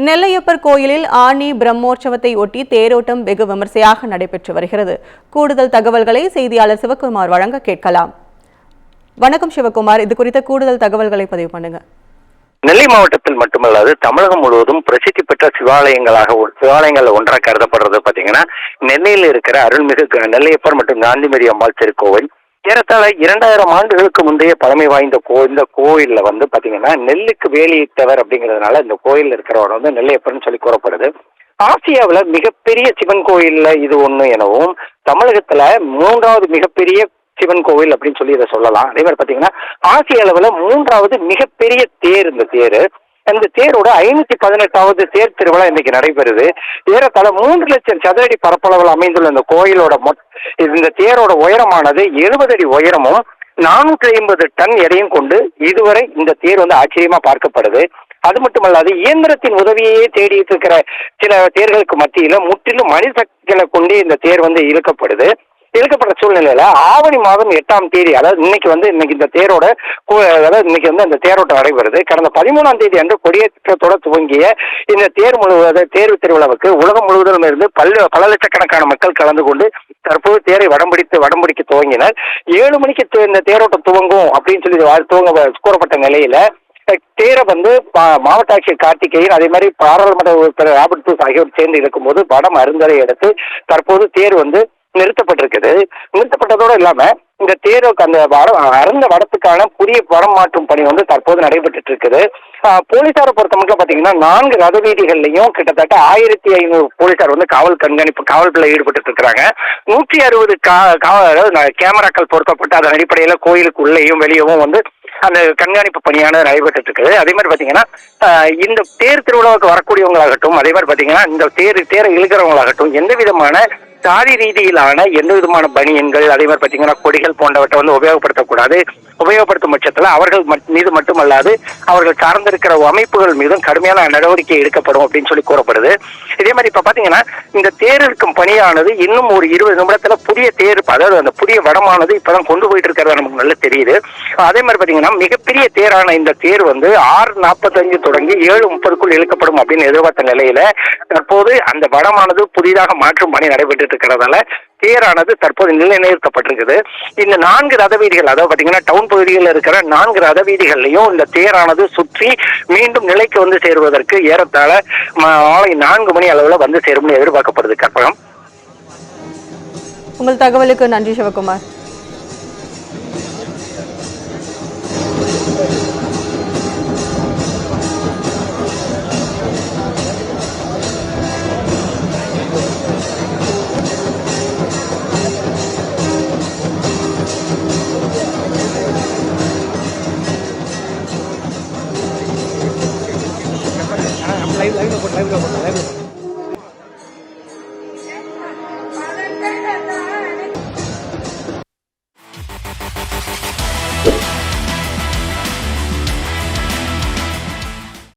நெல்லையப்பர் கோயிலில் ஆனி பிரம்மோற்சவத்தை ஒட்டி தேரோட்டம் வெகு விமர்சையாக நடைபெற்று வருகிறது. கூடுதல் தகவல்களை செய்தியாளர் சிவகுமார் வழங்க கேட்கலாம். வணக்கம் சிவகுமார், இது குறித்த கூடுதல் தகவல்களை பதிவு பண்ணுங்க. நெல்லை மாவட்டத்தில் மட்டுமல்லாது தமிழகம் முழுவதும் பிரசித்தி பெற்ற சிவாலயங்கள் ஒன்றாக கருதப்படுறது பாத்தீங்கன்னா நெல்லையில் இருக்கிற அருள்மிகு நெல்லையப்பர் மற்றும் காந்திமதி அம்பாள் திருக்கோவில். ஏறத்தாழ 2000 ஆண்டுகளுக்கு முந்தைய பழமை வாய்ந்த இந்த கோயில்ல பாத்தீங்கன்னா நெல்லுக்கு வேலியிட்டவர் அப்படிங்கிறதுனால இந்த கோயில் இருக்கிறவர் நெல்லையப்பர்னு சொல்லி கூறப்படுது. ஆசியாவில் மிகப்பெரிய சிவன் கோயில்ல இது ஒண்ணு எனவும் தமிழகத்துல 3வது மிகப்பெரிய சிவன் கோவில் அப்படின்னு சொல்லி இதை சொல்லலாம். அதே மாதிரி பாத்தீங்கன்னா ஆசிய அளவுல 3வது மிகப்பெரிய தேர் இந்த தேரு. அந்த தேரோட 518வது தேர் திருவிழா இன்னைக்கு நடைபெறுது. ஏறத்தாழ 3 லட்சம் சதுரடி பரப்பளவில் அமைந்துள்ள இந்த கோயிலோட இந்த தேரோட உயரமானது 70 அடி உயரமும் 450 டன் எடையும் கொண்டு இதுவரை இந்த தேர் ஆச்சரியமா பார்க்கப்படுது. அது மட்டுமல்லாது இயந்திரத்தின் உதவியே தேடிட்டு இருக்கிற சில தேர்களுக்கு மத்தியில முற்றிலும் மனித சக்திகளை கொண்டே இந்த தேர் இழுக்கப்படுது. இழுக்கப்பட்ட சூழ்நிலையில ஆவணி மாதம் 8ஆம் தேதி, அதாவது இன்னைக்கு இந்த தேரோட இன்னைக்கு அந்த தேரோட்டம் நடைபெறுது. கடந்த 13ஆம் தேதி அன்று கொடியேற்றத்தோட துவங்கிய இந்த தேர்வு திருவிழாவுக்கு உலகம் முழுவதும் இருந்து பல லட்சக்கணக்கான மக்கள் கலந்து கொண்டு தற்போது தேரை வடம்பிடிக்க துவங்கினர். 7 மணிக்கு இந்த தேரோட்டம் துவங்கும் அப்படின்னு சொல்லி கூறப்பட்ட நிலையில தேரை மாவட்ட ஆட்சியர் கார்த்திகேயன், அதே மாதிரி பாராளுமன்ற உறுப்பினர் ராபர்ட் பூஸ் ஆகியோர் சேர்ந்து இருக்கும்போது வடம் அருந்தலை எடுத்து தற்போது தேர் நிறுத்தப்பட்டிருக்குது. நிறுத்தப்பட்டதோடு இல்லாம இந்த தேருக்கு அந்த அறந்த வடத்துக்கான புதிய வரம் மாற்றும் பணி தற்போது நடைபெற்று இருக்குது. போலீசாரை பொறுத்த மட்டும் பாத்தீங்கன்னா 4 ரத வீதிகள்லையும் கிட்டத்தட்ட 1500 போலீசார் காவல்ல ஈடுபட்டு இருக்கிறாங்க. 160 கேமராக்கள் பொருத்தப்பட்டு அதன் அடிப்படையில கோயிலுக்கு உள்ளேயும் வெளியவும் அந்த கண்காணிப்பு பணியானது நடைபெற்று இருக்குது. அதே மாதிரி பாத்தீங்கன்னா இந்த தேர் திருவிழாவுக்கு வரக்கூடியவங்களாகட்டும், அதே மாதிரி பாத்தீங்கன்னா இந்த தேரை இழுக்கிறவங்களாகட்டும் எந்த விதமான சாதி ரீதியிலான எந்த விதமான பனியன்கள், அதே மாதிரி பாத்தீங்கன்னா கொடிகள் போன்றவற்றை உபயோகப்படுத்தக்கூடாது. உபயோகப்படுத்தும் பட்சத்துல அவர்கள் மீது மட்டுமல்லாது அவர்கள் சார்ந்திருக்கிற அமைப்புகள் மீதும் கடுமையான நடவடிக்கை எடுக்கப்படும் அப்படின்னு சொல்லி கூறப்படுது. இதே மாதிரி இப்ப பாத்தீங்கன்னா இந்த தேர் இருக்கும் பணியானது இன்னும் ஒரு 20 நிமிடத்துல புதிய தேர், அதாவது அந்த புதிய வடமானது இப்பதான் கொண்டு போயிட்டு இருக்கிறது நமக்கு நல்லா தெரியுது. அதே மாதிரி பாத்தீங்கன்னா மிகப்பெரிய தேரான இந்த தேர் 6:45 தொடங்கி 7:30க்குள் இழுக்கப்படும் அப்படின்னு எதிர்பார்த்த நிலையில தற்போது அந்த வடமானது புதிதாக மாற்றும் பணி நடைபெற்று இருக்கிறதால தேரானது தற்போது நிலைநிறுத்தப்பட்டிருக்குது. இந்த 4 ரத வீதிகள், அதாவது பாத்தீங்கன்னா டவுன் பகுதிகளில் இருக்கிற 4 ரத வீதிகள்லையும் இந்த தேரானது சுற்றி மீண்டும் நிலைக்கு சேருவதற்கு ஏறத்தாழ மாலை 4 மணி அளவுல சேரும்னு எதிர்பார்க்கப்படுது. கற்பகம், உங்கள் தகவலுக்கு நன்றி சிவகுமார். live